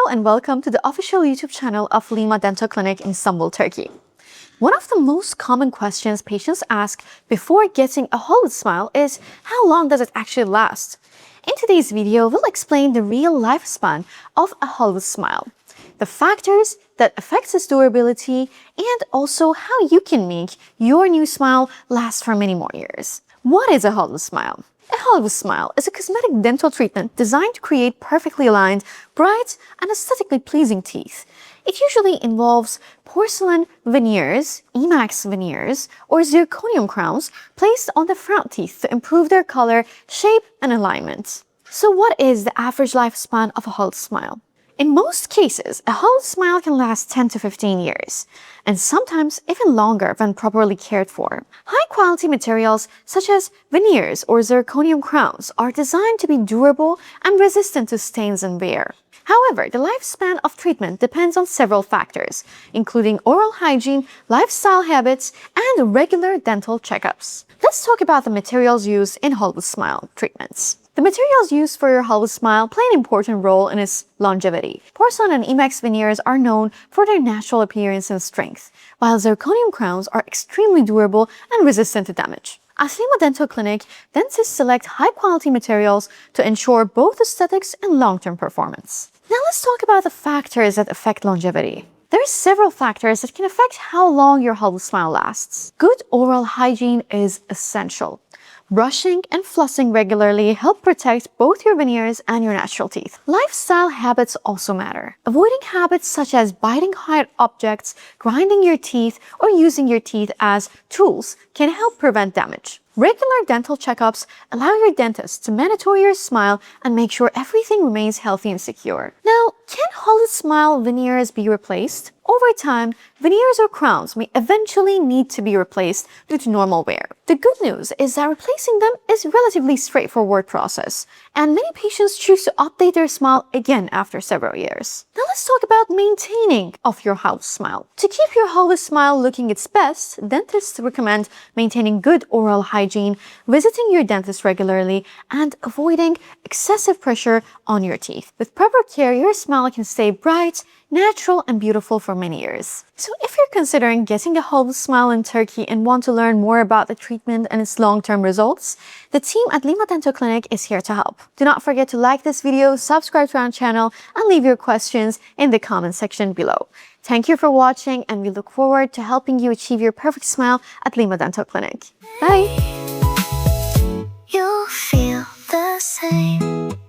and welcome to the official YouTube channel of Lema Dental Clinic in Istanbul, Turkey. One of the most common questions patients ask before getting a Hollywood smile is, how long does it actually last? In today's video, we'll explain the real lifespan of a Hollywood smile, the factors that affect its durability, and also how you can make your new smile last for many more years. What is a Hollywood smile? A Hollywood smile is a cosmetic dental treatment designed to create perfectly aligned, bright, and aesthetically pleasing teeth. It usually involves porcelain veneers, IMAX veneers, or zirconium crowns placed on the front teeth to improve their color, shape, and alignment. So what is the average lifespan of a Hollywood smile? In most cases, a Hollywood smile can last 10 to 15 years, and sometimes even longer when properly cared for. High-quality materials such as veneers or zirconium crowns are designed to be durable and resistant to stains and wear. However, the lifespan of treatment depends on several factors, including oral hygiene, lifestyle habits, and regular dental checkups. Let's talk about the materials used in Hollywood smile treatments. The materials used for your Hollywood smile play an important role in its longevity. Porcelain and IMAX veneers are known for their natural appearance and strength, while zirconium crowns are extremely durable and resistant to damage. At Lema Dental Clinic, dentists select high-quality materials to ensure both aesthetics and long-term performance. Now let's talk about the factors that affect longevity. There are several factors that can affect how long your Hollywood smile lasts. Good oral hygiene is essential. Brushing and flossing regularly help protect both your veneers and your natural teeth. Lifestyle habits also matter. Avoiding habits such as biting hard objects, grinding your teeth, or using your teeth as tools can help prevent damage. Regular dental checkups allow your dentist to monitor your smile and make sure everything remains healthy and secure. Now, can Hollywood smile veneers be replaced? Over time, veneers or crowns may eventually need to be replaced due to normal wear. The good news is that replacing them is a relatively straightforward process, and many patients choose to update their smile again after several years. Now let's talk about maintaining of your Hollywood smile. To keep your Hollywood smile looking its best, dentists recommend maintaining good oral hygiene, visiting your dentist regularly, and avoiding excessive pressure on your teeth. With proper care, your smile can stay bright, natural, and beautiful for many years. So if you're considering getting a Hollywood smile in Turkey and want to learn more about the treatment and its long-term results, the team at Lema Dental Clinic is here to help. Do not forget to like this video, subscribe to our channel, and leave your questions in the comment section below. Thank you for watching, and we look forward to helping you achieve your perfect smile at Lema Dental Clinic. Bye! You'll feel the same.